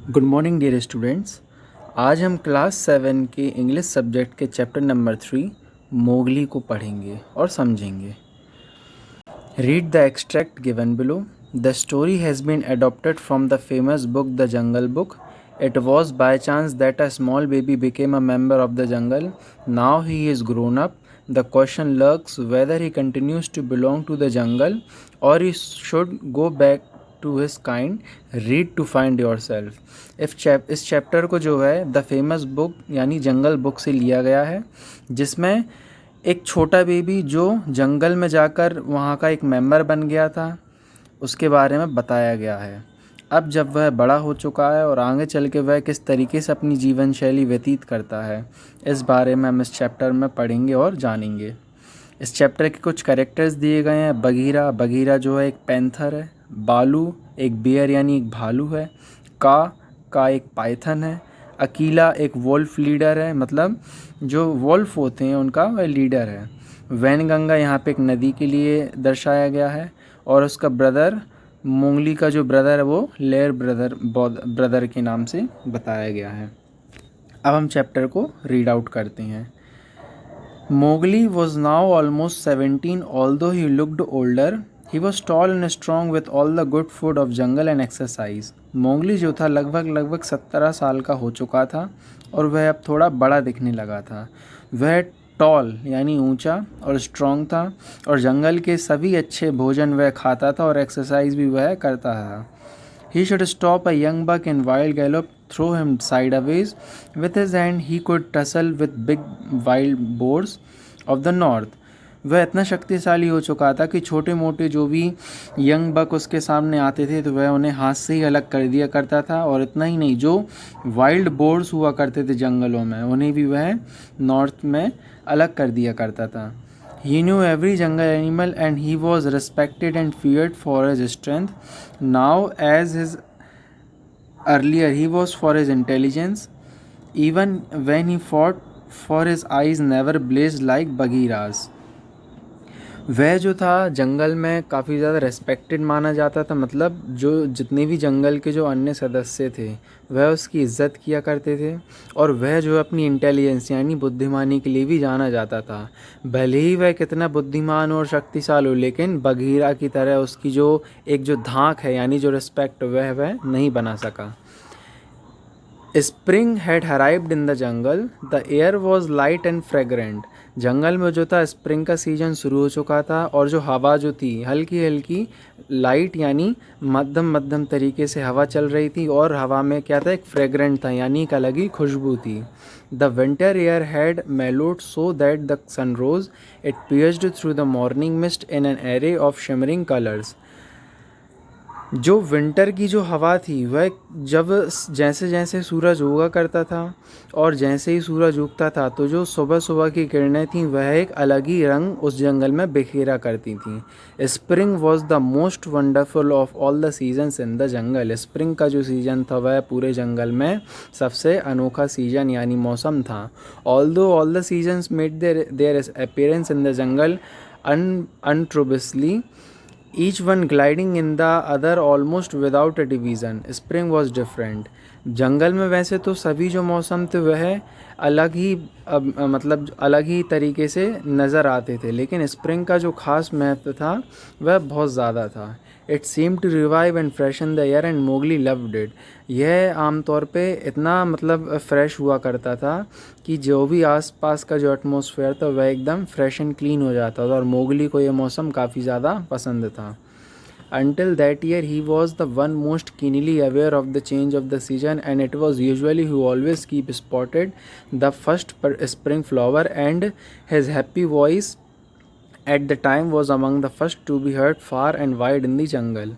Good morning dear students. आज हम class 7 के इंग्लिश सब्जेक्ट के चैप्टर नंबर 3 मोगली को पढ़ेंगे और समझेंगे। Read the extract given below. The story has been adopted from the famous book The Jungle Book. It was by chance that a small baby became a member of the jungle. Now he is grown up. The question lurks whether he continues to belong to the jungle or he should go back to his kind. Read to find yourself. इस chapter को जो है the famous book यानी जंगल book से लिया गया है, जिसमें एक छोटा बेबी जो जंगल में जाकर वहाँ का एक मेंबर बन गया था उसके बारे में बताया गया है। अब जब वह बड़ा हो चुका है और आगे चल के वह किस तरीके से अपनी जीवन शैली व्यतीत करता है, इस बारे में हम इस चैप्टर में पढ़ेंगे और जानेंगे। इस चैप्टर के कुछ कैरेक्टर्स दिए गए हैं। बगीरा जो है एक पैंथर है। बालू एक बियर यानी एक भालू है। का एक पाइथन है। अकीला एक वोल्फ लीडर है, मतलब जो वोल्फ होते हैं उनका वह लीडर है। वैनगंगा यहाँ पे एक नदी के लिए दर्शाया गया है। और उसका ब्रदर, मोंगली का जो ब्रदर है वो लेयर ब्रदर के नाम से बताया गया है। अब हम चैप्टर को रीड आउट करते हैं। Mowgli was now almost 17, although he looked older. He was tall and strong with all the good food of jungle and exercise. Mowgli जो था लगभग 17 साल का हो चुका था और वह अब थोड़ा बड़ा दिखने लगा था। वह टॉल यानी ऊंचा और स्ट्रॉन्ग था और जंगल के सभी अच्छे भोजन वह खाता था और एक्सरसाइज भी वह करता था। He should stop a young buck in wild gallop, throw him sideways. With his hand he could tussle with big wild boars of the north. वह इतना शक्तिशाली हो चुका था कि छोटे मोटे जो भी यंग बक उसके सामने आते थे तो वह उन्हें हाथ से ही अलग कर दिया करता था। और इतना ही नहीं, जो वाइल्ड बोर्स हुआ करते थे जंगलों में, उन्हें भी वह नॉर्थ में अलग कर दिया करता था। He knew every jungle animal and he was respected and feared for his strength. Now, as his earlier, he was for his intelligence. Even when he fought, for his eyes never blazed like Bagheera's. वह जो था जंगल में काफ़ी ज़्यादा respected माना जाता था, मतलब जो जितने भी जंगल के जो अन्य सदस्य थे वह उसकी इज़्ज़त किया करते थे। और वह जो अपनी इंटेलिजेंस यानी बुद्धिमानी के लिए भी जाना जाता था। भले ही वह कितना बुद्धिमान और शक्तिशाली हो, लेकिन बगीरा की तरह उसकी जो धाक है यानी जो रिस्पेक्ट वह नहीं बना सका। Spring had arrived in the jungle. The air was light and fragrant. जंगल में जो था स्प्रिंग का सीजन शुरू हो चुका था और जो हवा जो थी हल्की हल्की लाइट यानी मध्यम तरीके से हवा चल रही थी। और हवा में क्या था, एक फ्रेगरेंट था यानी एक अलग ही खुशबू थी। The winter air had mellowed so that the sun rose it pierced through the morning mist in an array of shimmering colours. जो विंटर की जो हवा थी वह जब जैसे जैसे सूरज उगा करता था और जैसे ही सूरज उगता था तो जो सुबह की किरणें थीं वह एक अलग ही रंग उस जंगल में बिखेरा करती थीं। Spring was the most wonderful of all the seasons in the jungle. Spring का जो सीज़न था वह पूरे जंगल में सबसे अनोखा सीजन यानी मौसम था। Although all the seasons made their appearance in the jungle untroubtedly, each one gliding in the other almost without a division. Spring was different. जंगल में वैसे तो सभी जो मौसम थे वह अलग ही मतलब अलग ही तरीके से नज़र आते थे, लेकिन स्प्रिंग का जो ख़ास महत्व था वह बहुत ज़्यादा था। It seem to revive and freshen the air and Mowgli loved it. यह आमतौर पे इतना मतलब फ्रेश हुआ करता था कि जो भी आसपास का जो एटमॉस्फेयर था वह एकदम फ्रेश एंड क्लीन हो जाता था और मोगली को यह मौसम काफ़ी ज़्यादा पसंद था। Until that year, he was the one most keenly aware of the change of the season, and it was usually who always keep spotted the first spring flower, and his happy voice at the time was among the first to be heard far and wide in the jungle.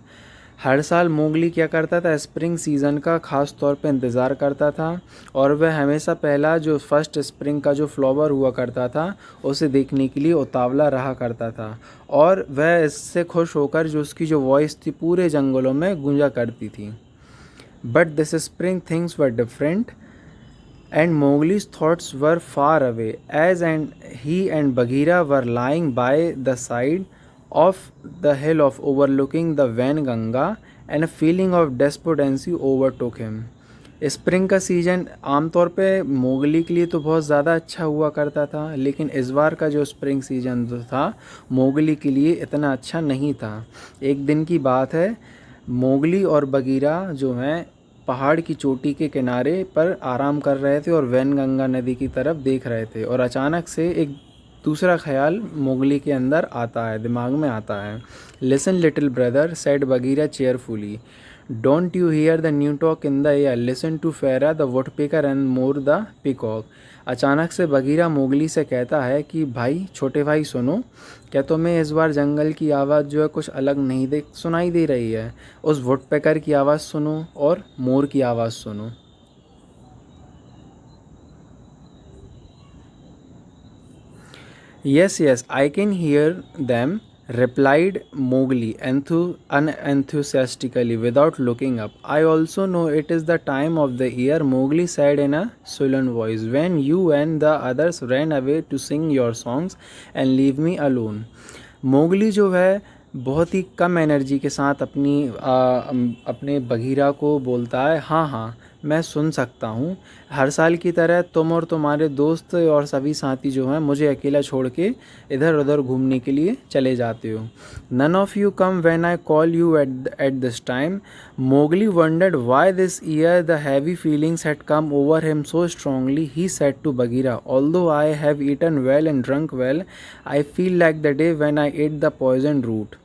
हर साल Mowgli क्या करता था, spring season का ख़ास तौर पे इंतज़ार करता था और वह हमेशा पहला जो फर्स्ट स्प्रिंग का जो फ्लावर हुआ करता था उसे देखने के लिए उतावला रहा करता था। और वह इससे खुश होकर जो उसकी जो वॉइस थी पूरे जंगलों में गूंजा करती थी। But this spring things were different and Mowgli's thoughts were far away, as and he and Bagheera were lying by the side of the hill of overlooking the Vanganga, and a feeling of despondency overtook him. Spring का season आमतौर पे Mowgli के लिए तो बहुत ज़्यादा अच्छा हुआ करता था, लेकिन इस बार का जो स्प्रिंग सीज़न जो था मोगली के लिए इतना अच्छा नहीं था। एक दिन की बात है, मोगली और बगीरा जो हैं पहाड़ की चोटी के किनारे पर आराम कर रहे थे और वैनगंगा नदी की तरफ देख रहे थे, और अचानक से एक दूसरा ख्याल मोगली के अंदर आता है, दिमाग में आता है। Listen little brother, said Bagheera cheerfully, don't you hear the new talk in the air, listen to Ferao the woodpecker and Mor the peacock. अचानक से बगीरा मोगली से कहता है कि भाई, छोटे भाई सुनो, क्या तुम्हें इस बार जंगल की आवाज़ जो है कुछ अलग नहीं सुनाई दे रही है? उस वुडपेकर की आवाज़ सुनो और मोर की आवाज़ सुनो। Yes, yes, I can hear them, replied Mowgli unenthusiastically without looking up. I also know it is the time of the year, Mowgli said in a sullen voice, when you and the others ran away to sing your songs and leave me alone. Mowgli जो है बहुत ही कम energy के साथ अपने Bagheera को बोलता है, हाँ हाँ मैं सुन सकता हूँ, हर साल की तरह तुम और तुम्हारे दोस्त और सभी साथी जो हैं मुझे अकेला छोड़ के इधर उधर घूमने के लिए चले जाते हो। None of you come when I call you at this time. Mowgli wondered why this year the heavy feelings had come over him so strongly. He said to Bagheera, although I have eaten well and drunk well, I feel like the day when I ate the poison root.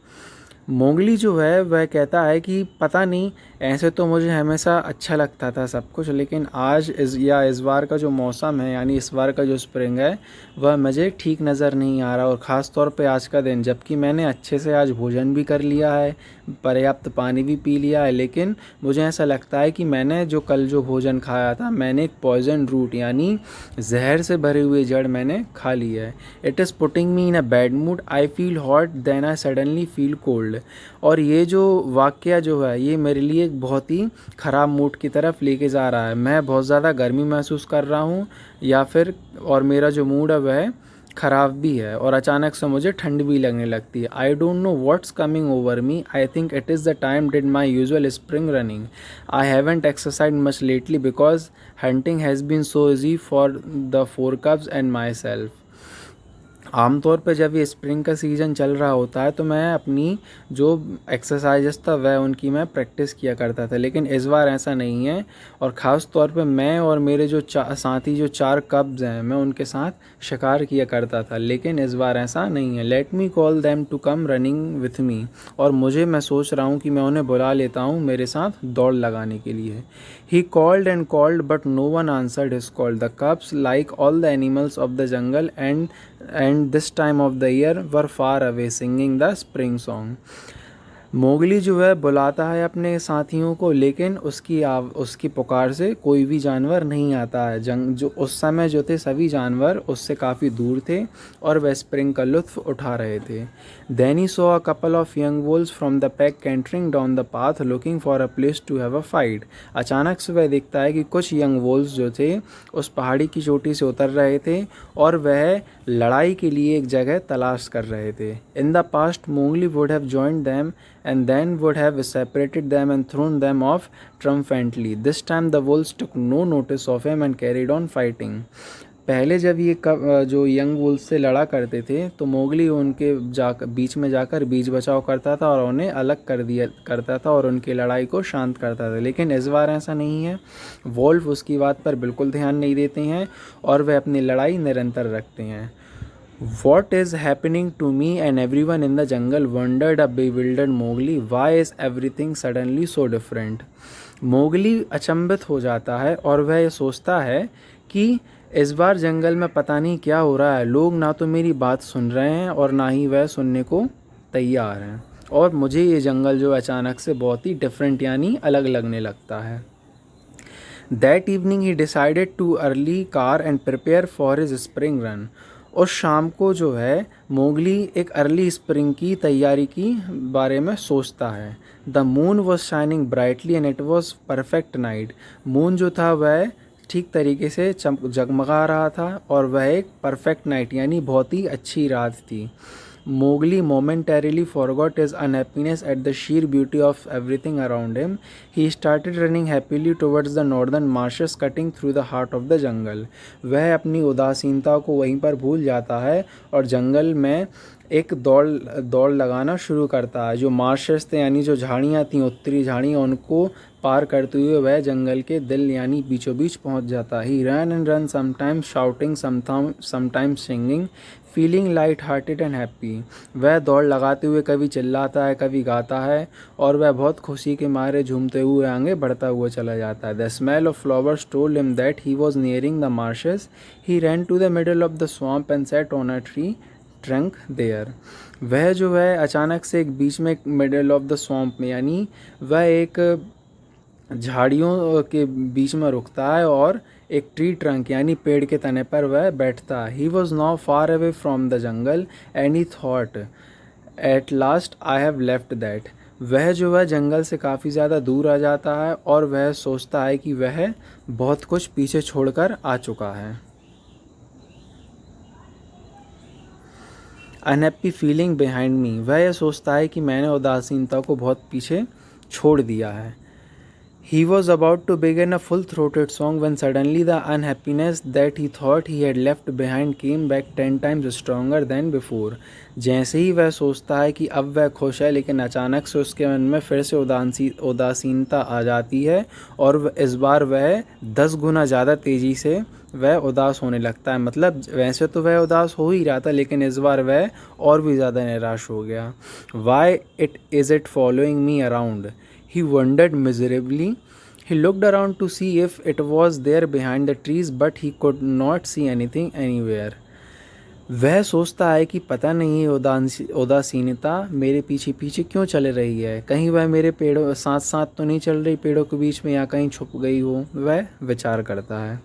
Mowgli जो है वह कहता है कि पता नहीं, ऐसे तो मुझे हमेशा अच्छा लगता था सब कुछ, लेकिन आज इस बार का जो मौसम है, यानी इस बार का जो स्प्रिंग है, वह मुझे ठीक नज़र नहीं आ रहा। और ख़ास तौर पे आज का दिन, जबकि मैंने अच्छे से आज भोजन भी कर लिया है, पर्याप्त पानी भी पी लिया है, लेकिन मुझे ऐसा लगता है कि मैंने कल जो भोजन खाया था, मैंने एक पॉइजन रूट यानी जहर से भरे हुए जड़ मैंने खा लिया है। It is putting me in a bad mood, I feel hot then I suddenly feel cold. और ये जो वाक़या जो है, ये मेरे लिए एक बहुत ही ख़राब मूड की तरफ लेके जा रहा है। मैं बहुत ज़्यादा गर्मी महसूस कर रहा हूँ, या फिर और मेरा जो मूड है वह ख़राब भी है, और अचानक से मुझे ठंड भी लगने लगती है। I don't know what's coming over me, I think it is the time did my usual spring running, I haven't exercise much lately because hunting has been so easy for the four cubs and myself. आमतौर पर जब ये spring का season चल रहा होता है तो मैं अपनी जो एक्सरसाइजेस था वह उनकी मैं प्रैक्टिस किया करता था, लेकिन इस बार ऐसा नहीं है। और ख़ास तौर पे मैं और मेरे जो साथी जो 4 कब्ज़ हैं, मैं उनके साथ शिकार किया करता था, लेकिन इस बार ऐसा नहीं है। Let me call them to come running with me, और मैं सोच रहा हूँ कि मैं उन्हें बुला लेता हूँ मेरे साथ दौड़ लगाने के लिए। He called and called but no one answered his call. The cubs like all the animals of the jungle and this time of the year were far away singing the spring song. Mowgli जो है बुलाता है अपने साथियों को, लेकिन उसकी पुकार से कोई भी जानवर नहीं आता है। जो उस समय जो थे सभी जानवर उससे काफ़ी दूर थे और वह स्प्रिंग का लुत्फ़ उठा रहे थे। Then he saw a couple of young wolves from the pack cantering down the path looking for a place to have a fight. अचानक से वह देखता है कि कुछ यंग वोल्व्स जो थे उस पहाड़ी की चोटी से उतर रहे थे और वह लड़ाई के लिए एक जगह तलाश कर रहे थे। In the past, Mowgli would have joined them and then would have separated them and thrown them off triumphantly. This time the wolves took no notice of him and carried on fighting. पहले जब ये जो young Wolves से लड़ा करते थे तो Mowgli उनके बीच में जाकर बीच बचाव करता था और उन्हें अलग करता था और उनकी लड़ाई को शांत करता था, लेकिन इस बार ऐसा नहीं है। वोल्फ उसकी बात पर बिल्कुल ध्यान नहीं देते हैं और वे अपनी लड़ाई निरंतर रखते हैं। What is happening to me? And everyone in the jungle wondered, a bewildered Mowgli. Why is everything suddenly so different? Mowgli अचंभित हो जाता है और वह ये सोचता है कि इस बार जंगल में पता नहीं क्या हो रहा है। लोग ना तो मेरी बात सुन रहे हैं और ना ही वह सुनने को तैयार हैं, और मुझे ये जंगल जो अचानक से बहुत ही डिफरेंट यानी अलग लगने लगता है। That evening he decided to early car and prepare for his spring run. उस शाम को जो है मोगली एक अर्ली स्प्रिंग की तैयारी की बारे में सोचता है। The moon was shining brightly and it was perfect night. Moon जो था वह ठीक तरीके से जगमगा रहा था और वह एक परफेक्ट नाइट यानी बहुत ही अच्छी रात थी। Mowgli momentarily forgot his unhappiness at the sheer beauty of everything around him. He started running happily towards the northern marshes cutting through the heart of the jungle. वह अपनी उदासीनता को वहीं पर भूल जाता है और जंगल में एक दौड़ लगाना शुरू करता है। जो मार्शेस थे यानी जो झाड़ियाँ थीं, उत्तरी झाड़ियाँ, उनको पार करते हुए वह जंगल के दिल यानी बीचों बीच पहुँच जाता है। He run and run, sometimes shouting, sometimes singing, feeling light hearted and happy. वह दौड़ लगाते हुए कभी चिल्लाता है, कभी गाता है और वह बहुत खुशी के मारे झूमते हुए आगे बढ़ता हुआ चला जाता है। The smell of flowers told him that he was nearing the marshes. He ran to the middle of the swamp and sat on a tree trunk there. वह जो है अचानक से एक बीच में, एक मिडल ऑफ द स्वैम्प में, यानी वह एक झाड़ियों के बीच में रुकता है और एक ट्री ट्रंक यानी पेड़ के तने पर वह बैठता है। He was now far away from the jungle and he thought at last I have left that. वह जो है जंगल से काफ़ी ज़्यादा दूर आ जाता है और वह सोचता है कि वह बहुत कुछ पीछे छोड़कर आ चुका है। Unhappy feeling behind me. वह यह सोचता है कि मैंने उदासीनता को बहुत पीछे छोड़ दिया है। He was about to begin a full-throated song when suddenly the unhappiness that he thought he had left behind came back 10 times stronger than before. जैसे ही वह सोचता है कि अब वह खुश है, लेकिन अचानक से उसके मन में फिर से उदासीनता आ जाती है और इस बार वह 10 गुना ज़्यादा तेज़ी से वह उदास होने लगता है। मतलब वैसे तो वह उदास हो ही रहा था, लेकिन इस बार वह और भी ज़्यादा निराश हो गया। Why is it following me around? He wondered miserably. He looked around to see if it was there behind the trees, but he could not see anything anywhere. वह सोचता है कि पता नहीं उदासीनता मेरे पीछे पीछे क्यों चल रही है। कहीं वह मेरे पेड़ों साथ साथ तो नहीं चल रही पेड़ों के बीच में, या कहीं छुप गई हो। वह विचार करता है।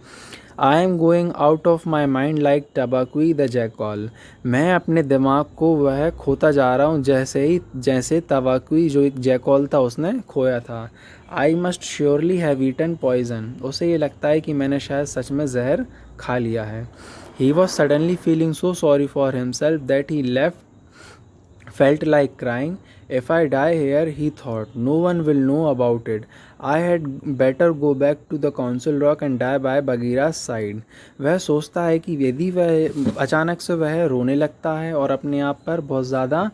I am going out of my mind like Tabaqui the jackal. मैं अपने दिमाग को वह खोता जा रहा हूँ जैसे तबाकुई जो एक जैकॉल था उसने खोया था। I must surely have eaten poison. उसे ये लगता है कि मैंने शायद सच में जहर खा लिया है। He was suddenly feeling so sorry for himself that he felt like crying. If I die here, he thought, no one will know about it. I had better go back to the council rock and die by Bagheera's side. वह सोचता है कि यदि वह अचानक से वह रोने लगता है और अपने आप पर बहुत ज़्यादा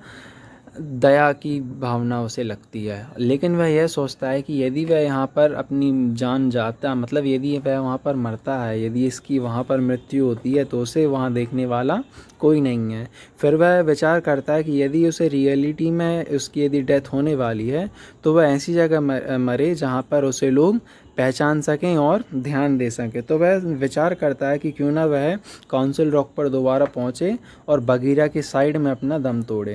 दया की भावना उसे लगती है, लेकिन वह यह सोचता है कि यदि वह यहाँ पर अपनी जान जाता, मतलब यदि वह वहाँ पर मरता है, यदि इसकी वहाँ पर मृत्यु होती है तो उसे वहाँ देखने वाला कोई नहीं है। फिर वह विचार करता है कि यदि उसे रियलिटी में उसकी यदि डेथ होने वाली है तो वह ऐसी जगह मरे जहाँ पर उसे लोग पहचान सकें और ध्यान दे सकें। तो वह विचार करता है कि क्यों ना वह काउंसिल रॉक पर दोबारा पहुँचे और बगीरा की साइड में अपना दम तोड़े।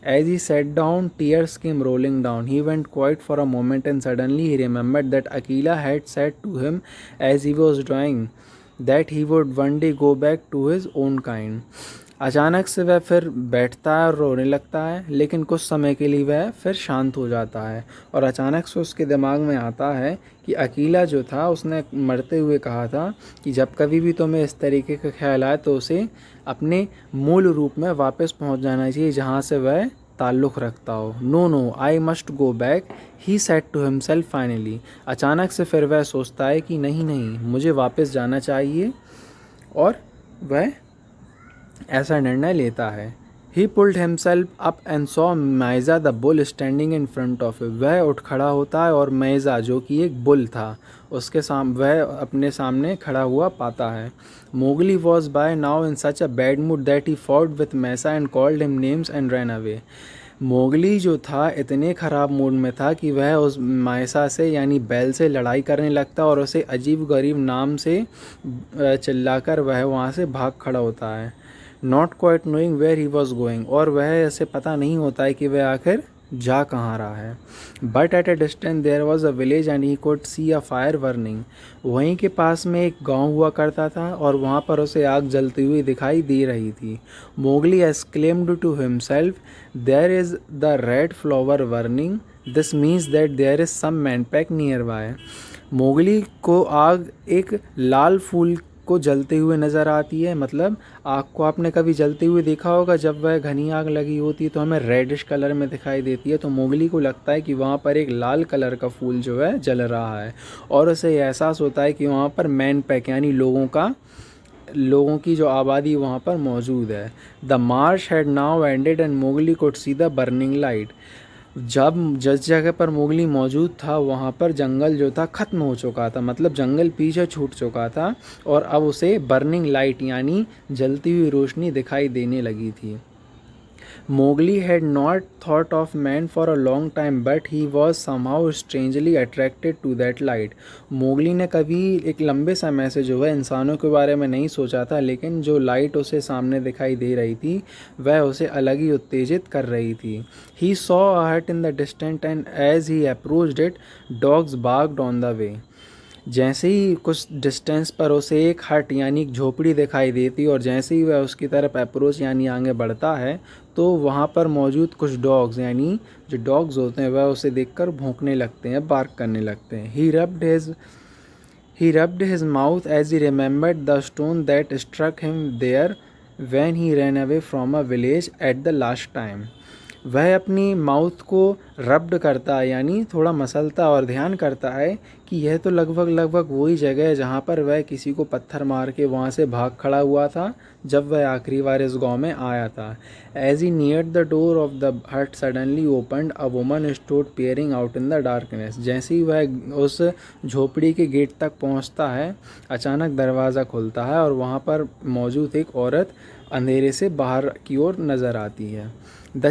As he sat down tears came rolling down. He went quiet for a moment and suddenly he remembered that Akela had said to him as he was dying that he would one day go back to his own kind. अचानक से वह फिर बैठता है और रोने लगता है, लेकिन कुछ समय के लिए वह फिर शांत हो जाता है और अचानक से उसके दिमाग में आता है कि अकीला जो था उसने मरते हुए कहा था कि जब कभी भी तुम्हें इस तरीके का ख्याल आए तो उसे अपने मूल रूप में वापस पहुंच जाना चाहिए जहां से वह ताल्लुक़ रखता हो। No I must go back, he said to himself finally. अचानक से फिर वह सोचता है कि नहीं मुझे वापस जाना चाहिए और वह ऐसा निर्णय लेता है। He pulled himself up and saw Mysa the bull standing in front of him. वह उठ खड़ा होता है और मैज़ा जो कि एक बुल था उसके वह अपने सामने खड़ा हुआ पाता है। Mowgli was by now in such a bad mood that he fought with Mysa and called him names and ran away. Mowgli जो था इतने ख़राब मूड में था कि वह उस मैसा से यानी बैल से लड़ाई करने लगता और उसे अजीब गरीब नाम से चिल्लाकर वह वहाँ से भाग खड़ा होता है। Not quite knowing where he was going. और वह ऐसे पता नहीं होता है कि वह आखिर जा कहाँ रहा है। But at a distance there was a village and he could see a fire burning. वहीं के पास में एक गांव हुआ करता था और वहाँ पर उसे आग जलती हुई दिखाई दे रही थी। Mowgli exclaimed to himself, there is the red flower burning, this means that there is some man pack nearby. Mowgli को आग एक लाल फूल को जलते हुए नज़र आती है। मतलब आग को आपने कभी जलते हुए देखा होगा, जब वह घनी आग लगी होती है तो हमें रेडिश कलर में दिखाई देती है। तो मोगली को लगता है कि वहाँ पर एक लाल कलर का फूल जो है जल रहा है, और उसे एहसास होता है कि वहाँ पर मैन पैक यानी लोगों की जो आबादी वहाँ पर मौजूद है। The Marsh had now ended and Mowgli could see the burning light. जब जिस जगह पर मोगली मौजूद था वहाँ पर जंगल जो था ख़त्म हो चुका था, मतलब जंगल पीछे छूट चुका था, और अब उसे बर्निंग लाइट यानी जलती हुई रोशनी दिखाई देने लगी थी। Mowgli had not thought of man for a long time, but he was somehow strangely attracted to that light. Mowgli ने कभी एक लंबे समय से जो है इंसानों के बारे में नहीं सोचा था, लेकिन जो लाइट उसे सामने दिखाई दे रही थी वह उसे अलग ही उत्तेजित कर रही थी। He saw a hut in the distance and as he approached it, dogs barked on the way. जैसे ही कुछ डिस्टेंस पर उसे एक हट यानी एक झोपड़ी दिखाई देती, और जैसे ही वह उसकी तरफ अप्रोच यानी आगे बढ़ता है तो वहाँ पर मौजूद कुछ डॉग्स यानी जो डॉग्स होते हैं वह उसे देखकर भौंकने लगते हैं, बार्क करने लगते हैं। He rubbed his mouth as he remembered the stone that struck him there when he ran away from a village at the last time. वह अपनी माउथ को रब्ड करता है यानी थोड़ा मसलता और ध्यान करता है कि यह तो लगभग वही जगह है जहाँ पर वह किसी को पत्थर मार के वहाँ से भाग खड़ा हुआ था जब वह आखिरी बार इस गांव में आया था। As he neared the door of the hut suddenly opened a woman stood peering out in the darkness. जैसे ही वह उस झोपड़ी के गेट तक पहुँचता है अचानक दरवाज़ा खुलता है और वहाँ पर मौजूद एक औरत अंधेरे से बाहर की ओर नज़र आती है। A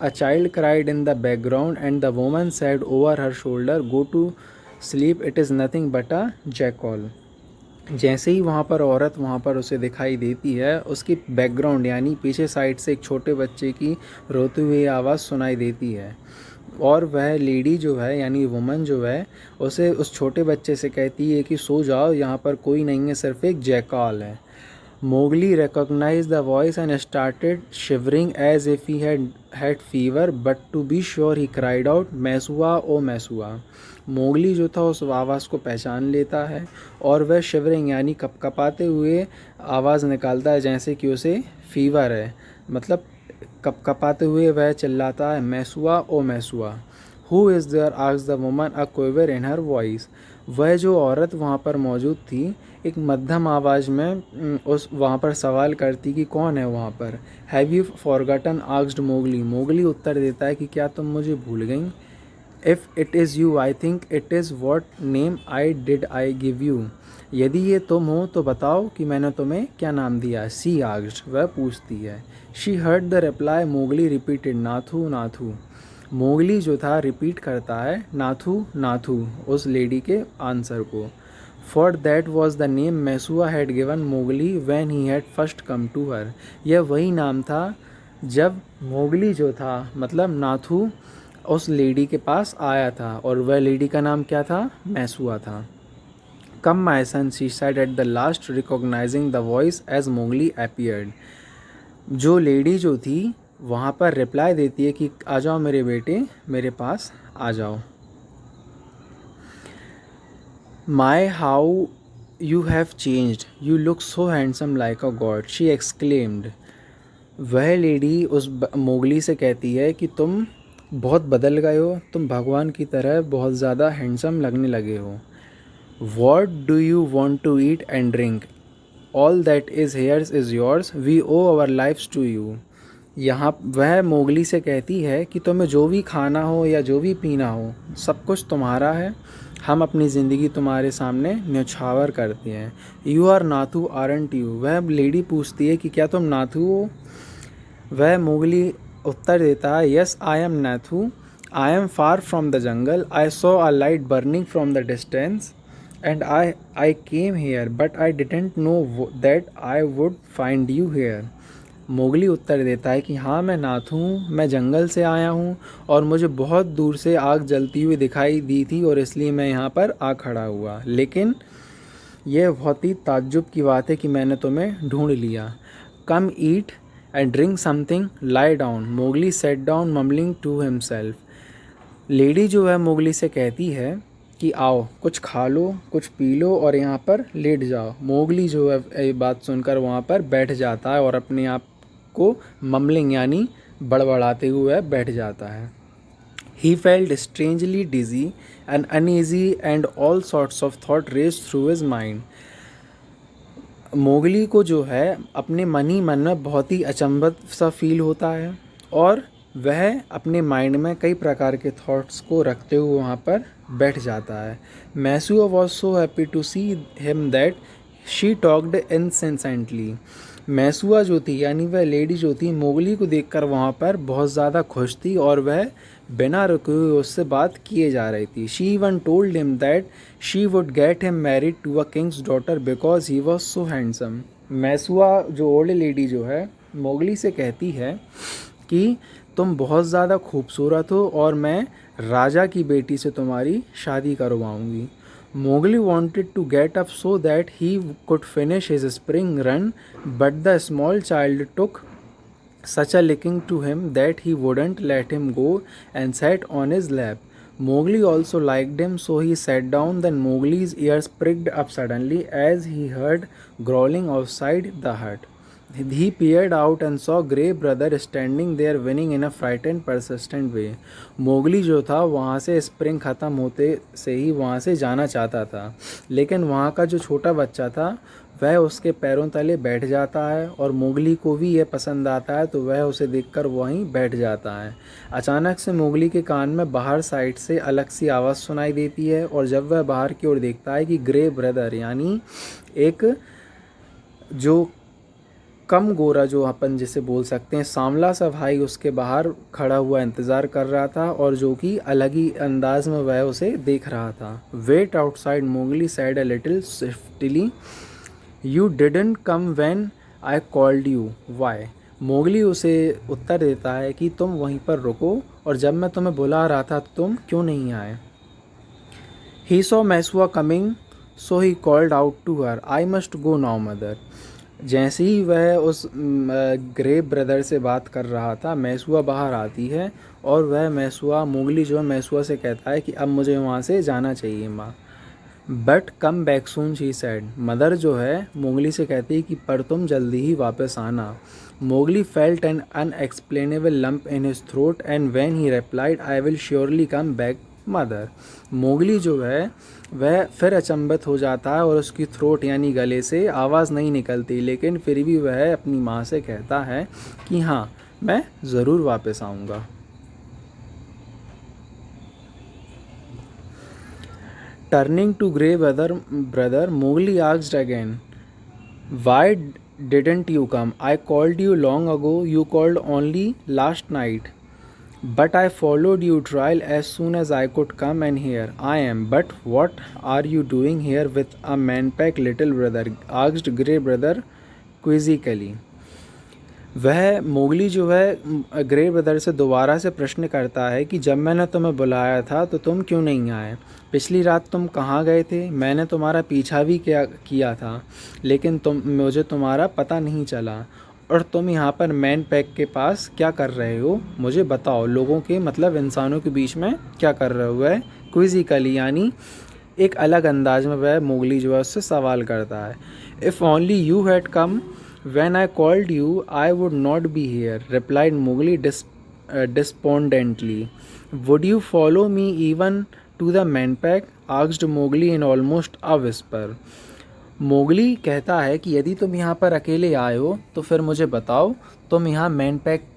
child cried in the background and the woman said over her shoulder, "Go to sleep, it is nothing but a jackal." जैसे ही वहाँ पर औरत वहाँ पर उसे दिखाई देती है, उसकी बैकग्राउंड यानी पीछे साइड से एक छोटे बच्चे की रोती हुई आवाज़ सुनाई देती है, और वह लेडी जो है यानी वुमन जो है उसे उस छोटे बच्चे से कहती है कि सो जाओ, यहाँ पर कोई नहीं है, सिर्फ एक जैकाल है। Mowgli recognized the voice and started shivering as if he had fever, but to be sure he cried out, "Mesua, oh Mesua." Mowgli जो था उस आवाज़ को पहचान लेता है और वह शिवरिंग यानी कपकपाते हुए आवाज़ निकालता है जैसे कि उसे फीवर है। मतलब कपकपाते हुए वह चिल्लाता है, "Messua O Messua." Who is there asked the woman a quiver in her voice. वह जो औरत वहाँ पर मौजूद थी एक मध्यम आवाज़ में उस वहाँ पर सवाल करती कि कौन है वहाँ पर। Have you forgotten asked Mowgli. Mowgli उत्तर देता है कि क्या तुम मुझे भूल गई। If it is you I think it is what name I give you. यदि ये तुम हो तो बताओ कि मैंने तुम्हें क्या नाम दिया। सी आस्क्ड, वह पूछती है। She heard the reply, Mowgli repeated, Nathu Nathu. Mowgli जो था रिपीट करता है नाथू नाथू उस लेडी के आंसर को। For that was the name Messua had given Mowgli when he had first come to her. यह वही नाम था जब मोगली जो था मतलब नाथू उस लेडी के पास आया था, और वह लेडी का नाम क्या था, मैसुआ था। Come my son, she said at the last recognising the voice as Mowgli appeared. जो लेडी जो थी वहाँ पर रिप्लाई देती है कि आ जाओ मेरे बेटे, मेरे पास आ जाओ। My how you have changed, you look so handsome like a god, she exclaimed. वह लेडी उस मोगली से कहती है कि तुम बहुत बदल गए हो, तुम भगवान की तरह बहुत ज़्यादा हैंडसम लगने लगे हो। What do you want to eat and drink, all that is here's is yours, we owe our lives to you. यहाँ वह मोगली से कहती है कि तुम्हें जो भी खाना हो या जो भी पीना हो सब कुछ तुम्हारा है, हम अपनी ज़िंदगी तुम्हारे सामने न्यौछावर करते हैं। You are Nathu aren't you. वह लेडी पूछती है कि क्या तुम नाथू हो। वह मोगली उत्तर देता है, yes I am Nathoo, I am far from the jungle, I saw a light burning from the distance and I came here, but I didn't know that I would find you here. Mowgli उत्तर देता है कि हाँ मैं नाथू हूँ, मैं जंगल से आया हूँ और मुझे बहुत दूर से आग जलती हुई दिखाई दी थी और इसलिए मैं यहाँ पर आ खड़ा हुआ, लेकिन यह बहुत ही ताज्जुब की बात है कि मैंने तुम्हें ढूंढ लिया। Come eat and drink something, lie down. Mowgli sat down mumbling to himself. Lady जो है मोगली से कहती है कि आओ कुछ खा लो, कुछ पी लो और यहाँ पर लेट जाओ। मोगली जो है ये बात सुनकर वहाँ पर बैठ जाता है और अपने आप को मम्बलिंग यानी बड़बड़ाते हुए बैठ जाता है। He felt strangely dizzy and uneasy and all sorts of thought raced through his mind. Mowgli को जो है अपने मन ही मन में बहुत ही अचंभत सा फील होता है और वह अपने माइंड में कई प्रकार के थॉट्स को रखते हुए वहाँ पर बैठ जाता है। Messua was so happy to see him that she talked incessantly. Messua जो थी यानी वह लेडी जो थी मोगली को देखकर वहाँ पर बहुत ज़्यादा खुश थी और वह बिना रुके हुए उससे बात किए जा रही थी। She even told him that she would get him married to a king's daughter because he was so handsome. Messua जो ओल्ड लेडी जो है मोगली से कहती है कि तुम बहुत ज़्यादा खूबसूरत हो और मैं राजा की बेटी से तुम्हारी शादी करवाऊंगी। Mowgli wanted to get up so that he could finish his spring run, but the small child took such a liking to him that he wouldn't let him go and sat on his lap. Mowgli also liked him, so he sat down. Then Mowgli's ears pricked up suddenly as he heard growling outside the hut. He peered out and saw Grey Brother standing there whining in a frightened, persistent way. Mowgli जो था वहाँ से spring ख़त्म होते से ही वहाँ से जाना चाहता था, लेकिन वहाँ का जो छोटा बच्चा था वह उसके पैरों तले बैठ जाता है और मोगली को भी यह पसंद आता है तो वह उसे देखकर वहीं बैठ जाता है। अचानक से मोगली के कान में बाहर साइड से अलग सी आवाज़ सुनाई देती है और जब वह बाहर की ओर देखता है कि ग्रे ब्रदर यानी एक जो कम गोरा जो अपन जिसे बोल सकते हैं सांवला सा भाई उसके बाहर खड़ा हुआ इंतज़ार कर रहा था और जो कि अलग ही अंदाज में वह उसे देख रहा था। Wait outside Mowgli said a little swiftly, you didn't come when I called you, why? Mowgli उसे उत्तर देता है कि तुम वहीं पर रुको और जब मैं तुम्हें बुला रहा था तुम क्यों नहीं आए। He saw Mesua coming, so he called out to her, I must go now, mother. जैसे ही वह उस ग्रे ब्रदर से बात कर रहा था मैसूआ बाहर आती है और वह मैसूआ मोगली जो है मैसूआ से कहता है कि अब मुझे वहाँ से जाना चाहिए माँ। But come back soon she said. Mother जो है मोगली से कहती है कि पर तुम जल्दी ही वापस आना। Mowgli felt N unexplainable lump in his throat and when he replied I will surely come back mother. Mowgli जो है वह फिर अचंभित हो जाता है और उसकी थ्रोट यानी गले से आवाज़ नहीं निकलती, लेकिन फिर भी वह अपनी माँ से कहता है कि हाँ मैं ज़रूर वापस आऊँगा। Turning to Grey Brother Mowgli asked again, why didn't you come? I called you long ago, you called only last night. But I followed you trial as soon as I could come, and here I am. But what are you doing here with a man-pack, little brother? Asked Grey Brother quizzically. वह Mowgli जो है grey brother से दोबारा से प्रश्न करता है कि जब मैंने तुम्हें बुलाया था तो तुम क्यों नहीं आए? पिछली रात तुम कहाँ गए थे? मैंने तुम्हारा पीछा भी किया था लेकिन मुझे तुम्हारा पता नहीं चला और तुम यहाँ पर मैन पैक के पास क्या कर रहे हो? मुझे बताओ, लोगों के मतलब इंसानों के बीच में क्या कर रहे हो? है क्विज़िकली यानी एक अलग अंदाज में वह मोगली जो है उससे सवाल करता है। If only you had come when I called you I would not be here, replied Mowgli despondently. Would you follow me even to the man pack? Asked Mowgli in almost a whisper. Mowgli कहता है कि यदि तुम यहाँ पर अकेले आए हो तो फिर मुझे बताओ तुम यहाँ मैन पैक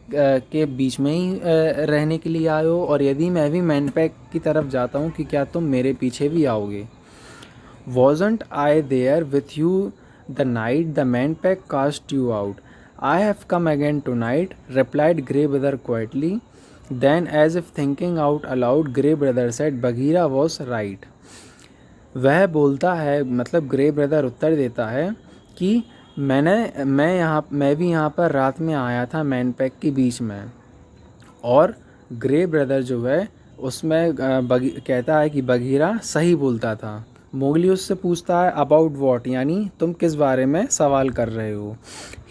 के बीच में ही रहने के लिए आए हो, और यदि मैं भी मैन पैक की तरफ जाता हूँ कि क्या तुम मेरे पीछे भी आओगे? Wasn't I there with you the night the man pack cast you out? I have come again tonight, replied Grey Brother quietly. Then as if thinking out aloud, Grey Brother said, Bagheera was right. वह बोलता है मतलब grey brother उत्तर देता है कि मैं भी यहाँ पर रात में आया था मैन पैक के बीच में, और ग्रे ब्रदर जो है उसमें कहता है कि बगीरा सही बोलता था। मोगली उससे पूछता है अबाउट वॉट यानी तुम किस बारे में सवाल कर रहे हो?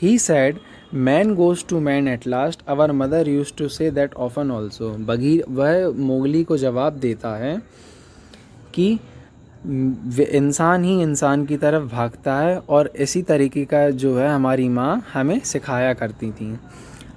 He said man goes to man at last, our mother used to say that often also. वह मोगली को जवाब देता है कि इंसान ही इंसान की तरफ भागता है, और इसी तरीके का जो है हमारी माँ हमें सिखाया करती थी।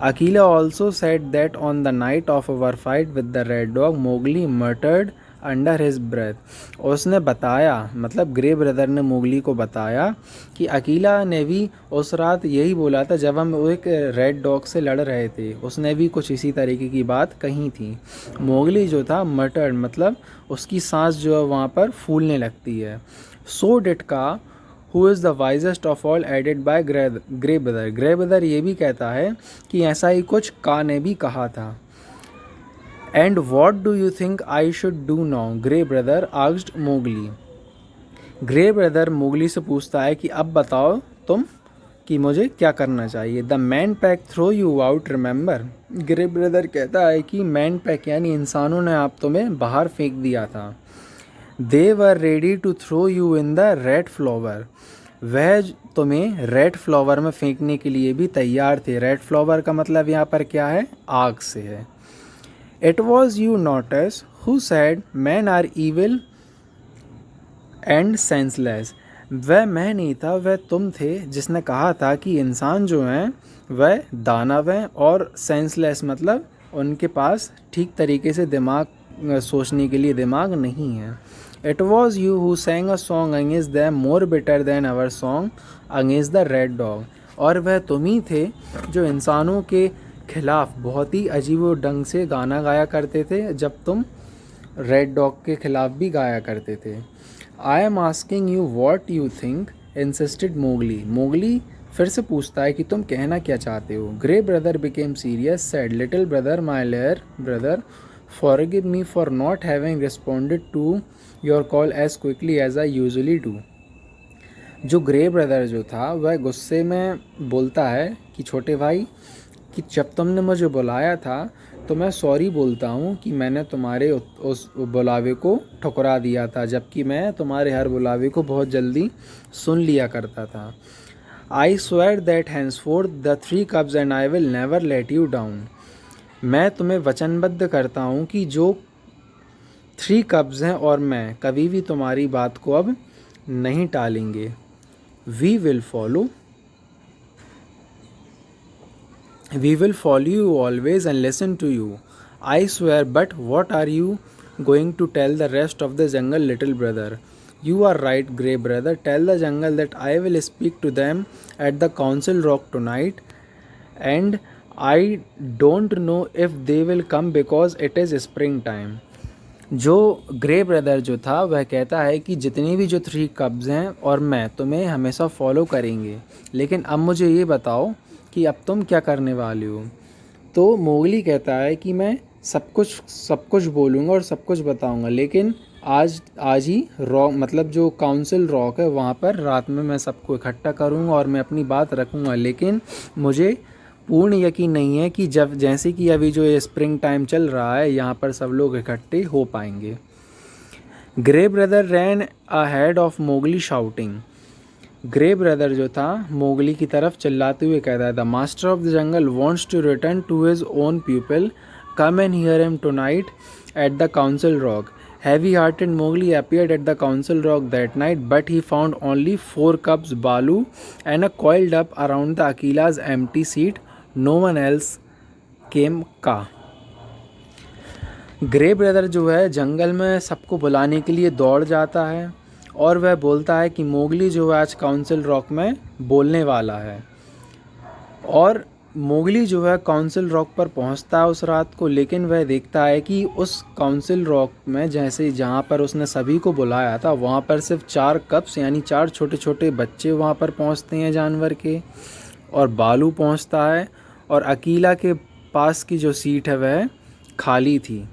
Akela also said that on the night of our fight with the red dog Mowgli murmured under his breath. उसने बताया, मतलब ग्रे ब्रदर ने मोगली को बताया कि अकीला ने भी उस रात यही बोला था जब हम वो एक रेड डॉग से लड़ रहे थे, उसने भी कुछ इसी तरीके की बात कही थी। मोगली जो था मर्टर्ड, मतलब उसकी सांस जो है वहाँ पर फूलने लगती है। So did Kaa who is the wisest of all added by Grey Brother. Grey Brother ये भी कहता है कि ऐसा ही कुछ का ने भी कहा था। And what do you think I should do now, grey brother asked Mowgli. Grey Brother Mowgli से पूछता है कि अब बताओ तुम कि मुझे क्या करना चाहिए। The man pack threw you out remember. Grey Brother कहता है कि मैन पैक यानी इंसानों ने आप तुम्हें बाहर फेंक दिया था। They were ready to throw you in the red flower. वह तुम्हें रेड फ्लावर में फेंकने के लिए भी तैयार थे। रेड फ्लावर का मतलब यहाँ पर क्या है, आग से है। It was you not us who said man are evil and senseless. वह मैं नहीं था, वह तुम थे जिसने कहा था कि इंसान जो हैं वह दानव हैं और सेंसलेस मतलब उनके पास ठीक तरीके से दिमाग सोचने के लिए दिमाग नहीं है। It was you who sang a song against them more bitter than our song against the red dog। और वह तुम ही थे जो इंसानों के खिलाफ बहुत ही अजीब ढंग से गाना गाया करते थे, जब तुम रेड डॉग के खिलाफ भी गाया करते थे। I am asking you what you think, insisted Mowgli. Mowgli फिर से पूछता है कि तुम कहना क्या चाहते हो। Grey Brother became serious, said little brother my lair brother forgive me for not having responded to your call as quickly as I usually do. जो ग्रे ब्रदर जो था वह गुस्से में बोलता है कि छोटे भाई, कि जब तुमने मुझे बुलाया था तो मैं सॉरी बोलता हूँ कि मैंने तुम्हारे उस बुलावे को ठुकरा दिया था, जबकि मैं तुम्हारे हर बुलावे को बहुत जल्दी सुन लिया करता था। I swear that henceforth the 3 cubs and I will never let you down. मैं तुम्हें वचनबद्ध करता हूँ कि जो 3 कप्स हैं और मैं कभी भी तुम्हारी बात को अब नहीं टालेंगे। We will follow you always and listen to you, I swear, but what are you going to tell the rest of the jungle, little brother? You are right, grey brother. Tell the jungle that I will speak to them at the council rock tonight, and I don't know if they will come because it is spring time। जो Grey Brother जो था वह कहता है कि जितनी भी जो 3 कब्ज़ हैं और मैं तुम्हें हमेशा फॉलो करेंगे, लेकिन अब मुझे ये बताओ कि अब तुम क्या करने वाले हो। तो मोगली कहता है कि मैं सब कुछ बोलूँगा और सब कुछ बताऊँगा, लेकिन आज ही रॉक मतलब जो काउंसिल रॉक है वहाँ पर रात में मैं सबको इकट्ठा करूँगा और मैं अपनी बात रखूँगा, लेकिन मुझे पूर्ण यकीन नहीं है कि जब जैसे कि अभी जो ये स्प्रिंग टाइम चल रहा है यहाँ पर सब लोग इकट्ठे हो पाएंगे। Grey Brother ran ahead of Mowgli shouting. Grey Brother जो था मोगली की तरफ चिल्लाते हुए कहता है, the master of the jungle wants to return to his own people, come and hear him tonight at the council rock. Heavy-hearted Mowgli appeared at the council rock that night, but he found only 4 cubs, Balu, and a coiled up around the Akila's empty seat. No one else came का। Grey Brother जो है जंगल में सबको बुलाने के लिए दौड़ जाता है और वह बोलता है कि मोगली जो है आज काउंसिल रॉक में बोलने वाला है। और मोगली जो है काउंसिल रॉक पर पहुंचता है उस रात को, लेकिन वह देखता है कि उस काउंसिल रॉक में जैसे जहां पर उसने सभी को बुलाया था वहां पर सिर्फ 4 कप्स यानी 4 छोटे छोटे बच्चे वहां पर पहुंचते हैं जानवर के, और बालू पहुंचता है और अकीला के पास की जो सीट है वह खाली थी।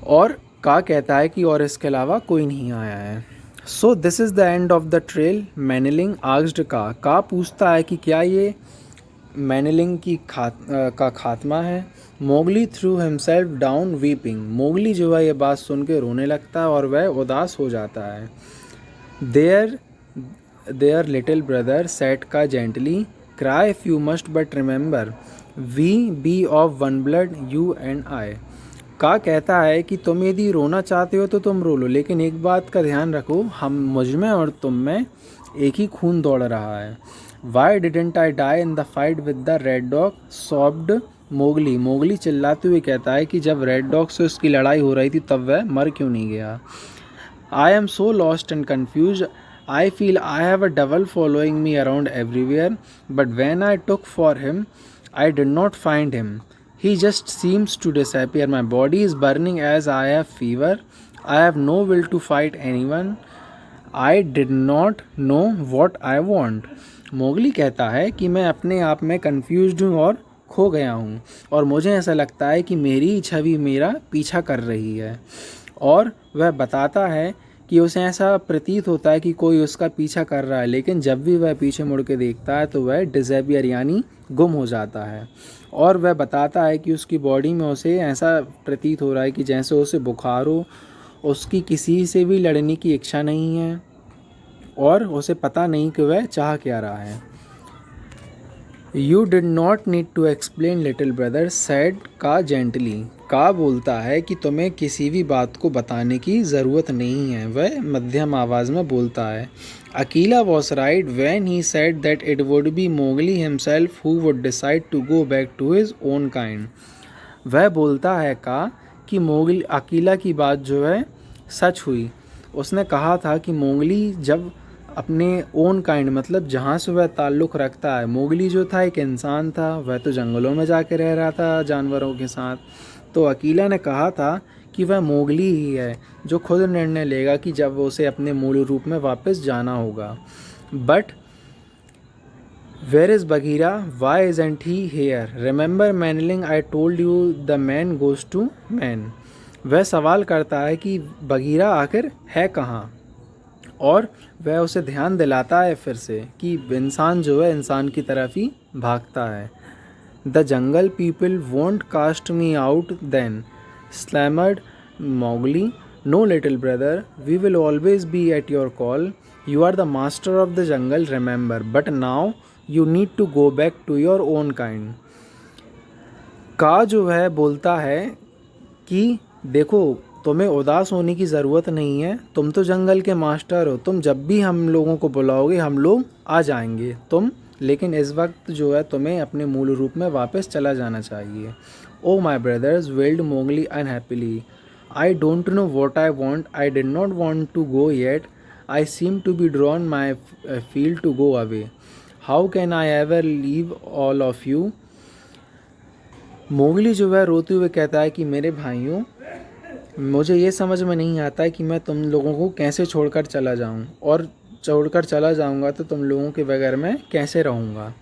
और का कहता है कि और इसके अलावा कोई नहीं आया है। So this is the end of the trail, manling asked का पूछता है कि क्या ये मैनलिंग की का खात्मा है। Mowgli through himself down weeping. Mowgli जो है ये बात सुन के रोने लगता है और वह उदास हो जाता है। There little brother said Kaa gently, cry if you must but remember we be of one blood you and I. Kaa कहता है कि तुम यदि रोना चाहते हो तो तुम रो लो, लेकिन एक बात का ध्यान रखो, हम मुझ में और तुम में एक ही खून दौड़ रहा है। Why didn't I die in the fight with the red dog, sobbed Mowgli. Mowgli चिल्लाते हुए कहता है कि जब रेड डॉग से उसकी लड़ाई हो रही थी तब वह मर क्यों नहीं गया। I am so lost and confuse, I feel I have a devil following me around everywhere, but when I took for him, I did not find him. He just seems to disappear. My body is burning as I have fever. I have no will to fight anyone. I did not know what I want. Mowgli कहता है कि मैं अपने आप में confused हूँ और खो गया हूँ, और मुझे ऐसा लगता है कि मेरी छवि मेरा पीछा कर रही है। और वह बताता है कि उसे ऐसा प्रतीत होता है कि कोई उसका पीछा कर रहा है, लेकिन जब भी वह पीछे मुड़ के देखता है तो वह डिसअपियर यानी गुम हो जाता है। और वह बताता है कि उसकी बॉडी में उसे ऐसा प्रतीत हो रहा है कि जैसे उसे बुखार हो, उसकी किसी से भी लड़ने की इच्छा नहीं है और उसे पता नहीं कि वह चाह क्या रहा है। You did not need to explain little brother, said Kaa gently. Kaa बोलता है कि तुम्हें किसी भी बात को बताने की ज़रूरत नहीं है, वह मध्यम आवाज़ में बोलता है। Akela was right when he said that it would be Mowgli himself who would decide to go back to his own kind. वह बोलता है का कि मोगली, अकीला की बात जो है सच हुई। उसने कहा था कि मोगली जब अपने ओन काइंड मतलब जहाँ से वह ताल्लुक़ रखता है, मोगली जो था एक इंसान था, वह तो जंगलों में जाके रह रहा था जानवरों के साथ। तो अकीला ने कहा था कि वह मोगली ही है जो खुद निर्णय लेगा कि जब उसे अपने मूल रूप में वापस जाना होगा। But where is Bagheera, why isn't he here, remember manling, I told you the man goes to man. वह सवाल करता है कि बगीरा आखिर है कहाँ, और वह उसे ध्यान दिलाता है फिर से कि इंसान जो है इंसान की तरफ ही भागता है। The jungle people won't cast me out then, clamoured Mowgli. No little brother, we will always be at your call, you are the master of the jungle remember, but now you need to go back to your own kind. का जो है बोलता है कि देखो, तुम्हें उदास होने की ज़रूरत नहीं है, तुम तो जंगल के मास्टर हो, तुम जब भी हम लोगों को बुलाओगे हम लोग आ जाएंगे, लेकिन इस वक्त जो है तुम्हें अपने मूल रूप में वापस चला जाना चाहिए। O my brothers, wailed Mowgli unhappily, I don't know what I want, I did not want to go yet, I seem to be drawn my feel to go away, how can I ever leave all of you. Mowgli जो है रोते हुए कहता है कि मेरे भाइयों, मुझे ये समझ में नहीं आता है कि मैं तुम लोगों को कैसे छोड़कर चला जाऊं, और छोड़कर चला जाऊंगा तो तुम लोगों के बगैर मैं कैसे रहूंगा।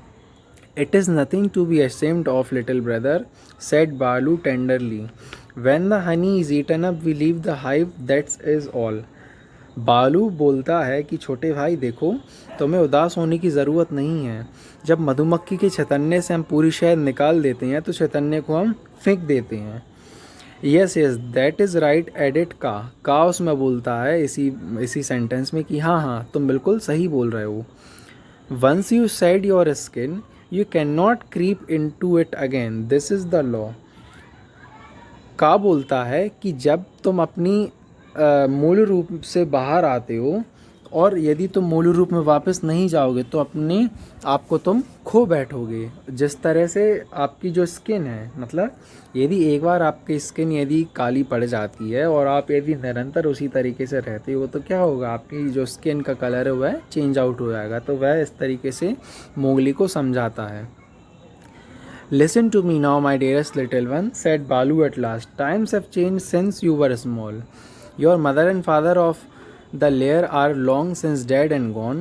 It is nothing to be ashamed of little brother, said Baloo tenderly, when the honey is eaten up we leave the hive, that's is all. Baloo बोलता है कि छोटे भाई देखो, तुम्हें उदास होने की ज़रूरत नहीं है, जब मधुमक्खी के छतन्ने से हम पूरी शहद निकाल देते हैं तो छतन्ने को हम फेंक देते हैं। Yes yes that is right edit का उसमें बोलता है इसी सेंटेंस में कि हाँ हाँ तुम बिल्कुल सही बोल रहे हो। Once you shed your skin you can not creep into it again, this is the law. Kaa बोलता है कि जब तुम अपनी मूल रूप से बाहर आते हो और यदि तुम मूल रूप में वापस नहीं जाओगे तो अपने आप को तुम खो बैठोगे। जिस तरह से आपकी जो स्किन है, मतलब यदि एक बार आपकी स्किन यदि काली पड़ जाती है और आप यदि निरंतर उसी तरीके से रहते हो तो क्या होगा, आपकी जो स्किन का कलर है वह चेंज आउट हो जाएगा। तो वह इस तरीके से मोगली को समझाता है। Listen to me now, my dearest little one, said Balu at last. Times have changed since you were small. Your mother and father of the lair are long since dead and gone.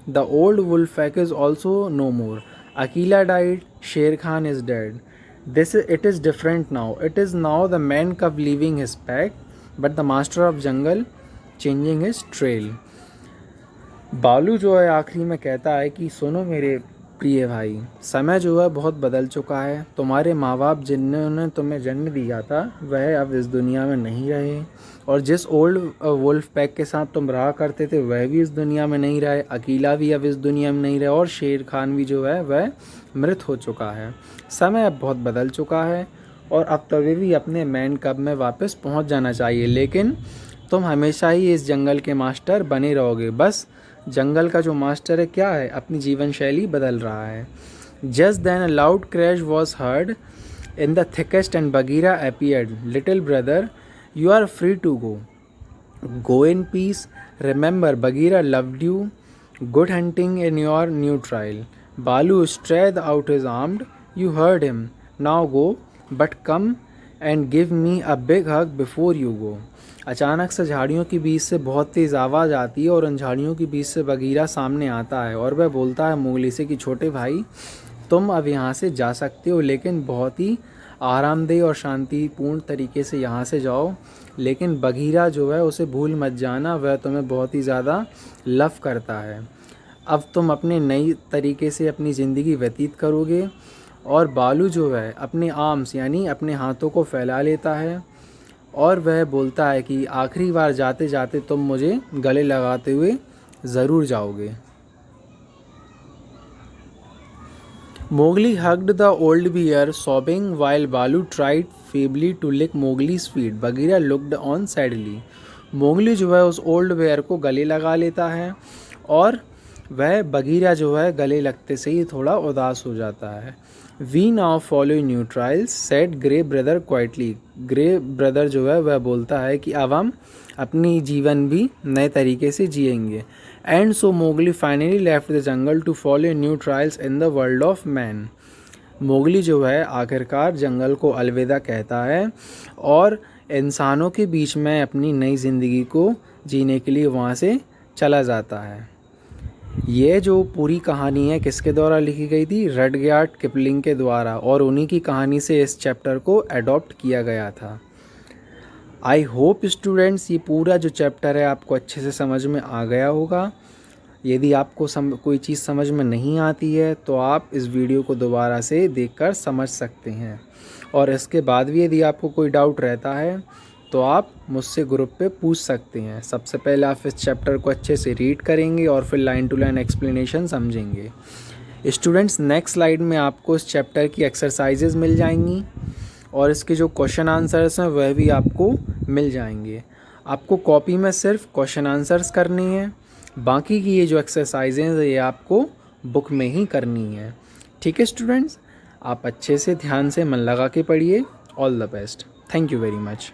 The old wolf pack is also no more. Akela died, Sher Khan is dead. It is different now. It is now the man cub leaving his pack, but the master of jungle changing his trail. बालू जो है आखिरी में कहता है कि सुनो मेरे प्रिय भाई, समय जो है बहुत बदल चुका है। तुम्हारे माँ बाप जिन्होंने तुम्हें जन्म दिया था वह अब इस दुनिया में नहीं रहे, और जिस ओल्ड वुल्फ पैक के साथ तुम रहा करते थे वह भी इस दुनिया में नहीं रहे, अकीला भी अब इस दुनिया में नहीं रहे, और शेर खान भी जो है वह मृत हो चुका है। समय अब बहुत बदल चुका है। और अब तभी भी अपने मैन कब में वापस पहुंच जाना चाहिए, लेकिन तुम हमेशा ही इस जंगल के मास्टर बने रहोगे। बस जंगल का जो मास्टर है क्या है, अपनी जीवन शैली बदल रहा है। Just then a loud crash was heard in the thickest and Bagheera appeared. Little brother, you are free to go, go in peace. Remember, Bagheera loved you. Good hunting in your new trial. Balu stretched out his arm. You heard him. Now go, but come and give me a big hug before you go. अचानक से झाड़ियों के बीच से बहुत तेज़ आवाज़ आती है और उन झाड़ियों के बीच से बगीरा सामने आता है और वह बोलता है मोगली से कि छोटे भाई, तुम अब यहाँ से जा सकते हो, लेकिन बहुत ही आरामदेह और शांतिपूर्ण तरीके से यहाँ से जाओ। लेकिन बगीरा जो है उसे भूल मत जाना, वह तुम्हें बहुत ही ज़्यादा लव करता है। अब तुम अपने नई तरीके से अपनी ज़िंदगी व्यतीत करोगे। और बालू जो है अपने आर्म्स यानी अपने हाथों को फैला लेता है और वह बोलता है कि आखिरी बार जाते जाते तुम मुझे गले लगाते हुए ज़रूर जाओगे। Mowgli hugged the old bear, sobbing, while Balu tried feebly to lick Mowgli's feet. Bagheera looked on sadly. Mowgli जो है उस ओल्ड बेयर को गले लगा लेता है और वह बगीरा जो है गले लगते से ही थोड़ा उदास हो जाता है। We now follow new trails, said Grey Brother quietly. Grey Brother जो है वह बोलता है कि अब हम अपनी जीवन भी नए तरीके से जिएंगे। And so Mowgli finally left the jungle to follow new trails in the world of man. Mowgli जो है आखिरकार जंगल को अलविदा कहता है और इंसानों के बीच में अपनी नई ज़िंदगी को जीने के लिए वहाँ से चला जाता है। ये जो पूरी कहानी है किसके द्वारा लिखी गई थी, रडग्यार्ड किपलिंग के द्वारा, और उन्हीं की कहानी से इस चैप्टर को अडॉप्ट किया गया था। आई होप स्टूडेंट्स ये पूरा जो चैप्टर है आपको अच्छे से समझ में आ गया होगा। यदि आपको कोई चीज़ समझ में नहीं आती है तो आप इस वीडियो को दोबारा से देखकर समझ सकते हैं, और इसके बाद भी यदि आपको कोई डाउट रहता है तो आप मुझसे ग्रुप पे पूछ सकते हैं। सबसे पहले आप इस चैप्टर को अच्छे से रीड करेंगे और फिर लाइन टू लाइन एक्सप्लेनेशन समझेंगे। स्टूडेंट्स, नेक्स्ट स्लाइड में आपको इस चैप्टर की एक्सरसाइजेज मिल जाएंगी और इसके जो क्वेश्चन आंसर्स हैं वह भी आपको मिल जाएंगे। आपको कॉपी में सिर्फ क्वेश्चन आंसर्स करनी है, बाकी की ये जो एक्सरसाइजेज हैं ये आपको बुक में ही करनी है। ठीक है स्टूडेंट्स, आप अच्छे से ध्यान से मन लगा के पढ़िए। All the best. Thank you very much.